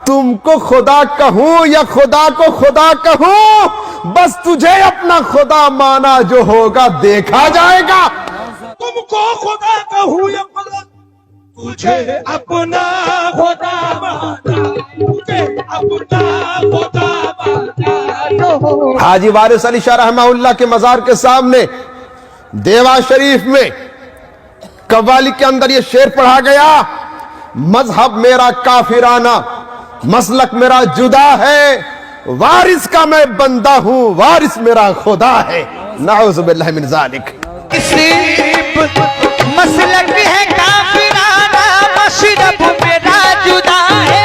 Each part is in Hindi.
तुमको खुदा कहूं या खुदा को खुदा कहूं, बस तुझे अपना खुदा माना, जो होगा देखा जाएगा। तुमको खुदा कहूं या खुदा, तुझे अपना खुदा माना, तुझे अपना खुदा माना। हाजी वारिस अली शाह रहमहुल्लाह के मजार के सामने देवा शरीफ में कव्वाली के अंदर ये शेर पढ़ा गया, मजहब मेरा काफिराना, मसलक मेरा जुदा है, वारिस का मैं बंदा हूं, वारिस मेरा खुदा है। नाउज़ु बिल्लाहि मिन ज़ालिक। मसलक है काफिराना, मशरब मेरा जुदा है,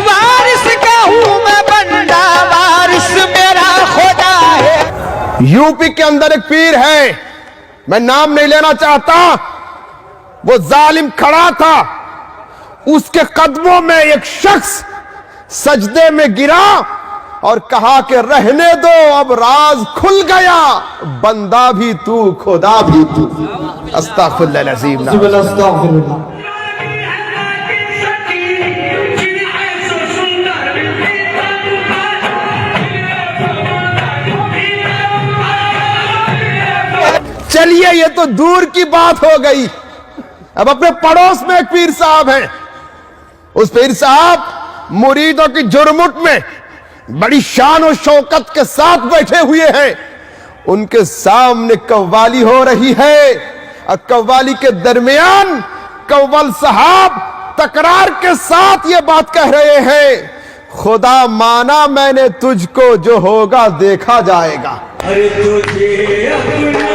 वारिस का हूं मैं बंदा, वारिस मेरा खुदा है। यूपी के अंदर एक पीर है, मैं नाम नहीं लेना चाहता, वो जालिम खड़ा था, उसके कदमों में एक शख्स सजदे में गिरा और कहा कि रहने दो, अब राज खुल गया, बंदा भी तू खुदा भी तू। अस्तगफिरुल्लाह अज़ीम। चलिए ये तो दूर की बात हो गई, अब अपने पड़ोस में एक पीर साहब हैं। उस पीर साहब मुरीदों की जुरमुट में बड़ी शान और शौकत के साथ बैठे हुए हैं। उनके सामने कव्वाली हो रही है और कव्वाली के दरमियान कव्वाल साहब तकरार के साथ ये बात कह रहे हैं, खुदा माना मैंने तुझको, जो होगा देखा जाएगा। अरे तुझे अपना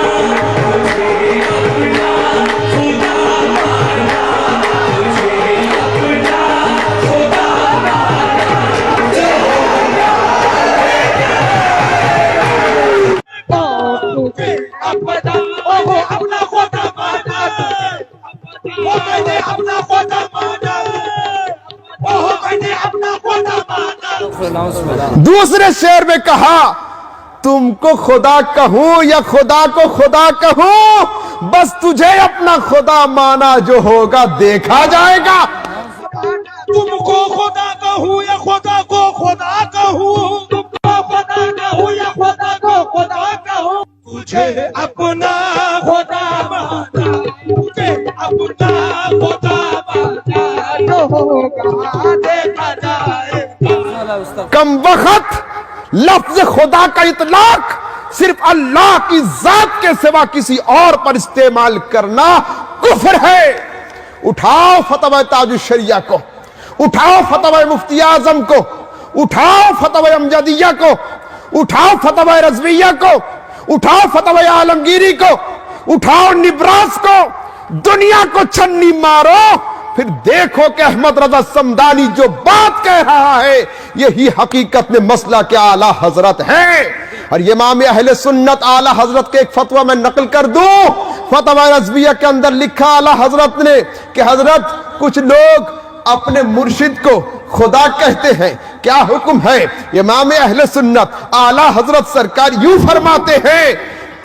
दूसरे शेर में कहा, तुमको खुदा कहूं या खुदा को खुदा कहूं, बस तुझे अपना खुदा माना, जो होगा देखा जाएगा। तुमको खुदा कहूं या खुदा को खुदा कहूं, तुमको खुदा कहूं या खुदा को खुदा कहूं, तुझे अपना खुदा माना, तुझे अपना खुदा माना, जो होगा देखा जाएगा। कम वक्त लफ्ज खुदा का इतलाक सिर्फ अल्लाह की जात के सिवा किसी और पर इस्तेमाल करना कुफ्र है। उठाओ फतवा ताजुश शरिया को, उठाओ फतवा मुफ्ती आजम को, उठाओ फतवा अमजदिया को, उठाओ फतवा रज़विया को, उठाओ फतवा आलमगीरी को, उठाओ निब्रास को, दुनिया को छन्नी मारो, फिर देखो कि अहमद रजा समदानी जो बात कह रहा है यही हकीकत में मसला के आला हजरत है। और इमाम अहले सुन्नत आला हजरत के एक फतवा में नकल कर दूं, फतवा रज़विया के अंदर लिखा आला हजरत ने कि हजरत कुछ लोग अपने मुर्शिद को खुदा कहते हैं, क्या हुक्म है? इमाम अहले सुन्नत आला हजरत सरकार यूं फरमाते हैं,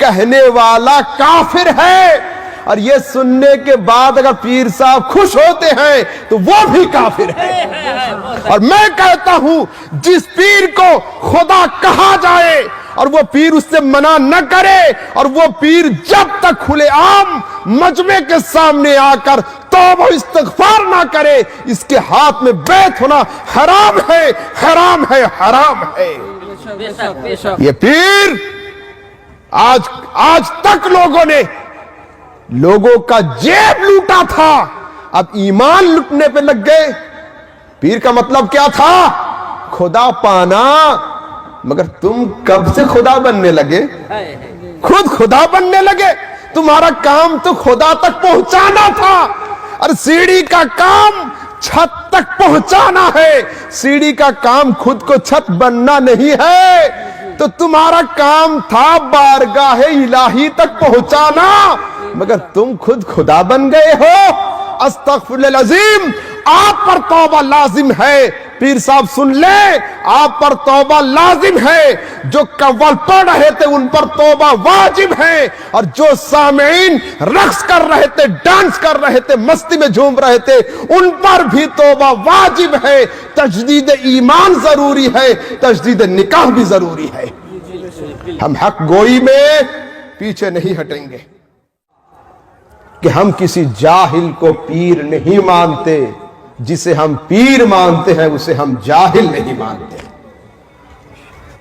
कहने वाला काफिर है। और ये सुनने के बाद अगर पीर साहब खुश होते हैं तो वो भी काफिर है। और मैं कहता हूं जिस पीर को खुदा कहा जाए और वो पीर उससे मना न करे, और वो पीर जब तक खुले आम मजमे के सामने आकर तौबा इस्तिग़फ़ार ना करे, इसके हाथ में बैत होना हराम है, हराम है, हराम है। ये पीर आज तक लोगों का जेब लूटा था, अब ईमान लूटने पे लग गए। पीर का मतलब क्या था? खुदा पाना। मगर तुम कब से खुदा बनने लगे? खुद खुदा बनने लगे। तुम्हारा काम तो खुदा तक पहुंचाना था, और सीढ़ी का काम छत तक पहुंचाना है। सीढ़ी का काम खुद को छत बनना नहीं है। तो तुम्हारा काम था बारगाहे इलाही तक पहुंचाना, मगर तुम खुद खुदा बन गए हो। अस्तगफिरुल्लाह अज़ीम, आप पर तौबा लाजिम है। पीर साहब सुन ले, आप पर तौबा लाजिम है, जो कव्वल पढ़ रहे थे उन पर तौबा वाजिब है, और जो सामीन रक्स कर रहे थे, डांस कर रहे थे, मस्ती में झूम रहे थे, उन पर भी तौबा वाजिब है। तजदीद ईमान जरूरी है, तजदीद निकाह भी जरूरी है। हम हक गोई में पीछे नहीं हटेंगे कि हम किसी जाहिल को पीर नहीं मानते, जिसे हम पीर मानते हैं उसे हम जाहिल नहीं मानते।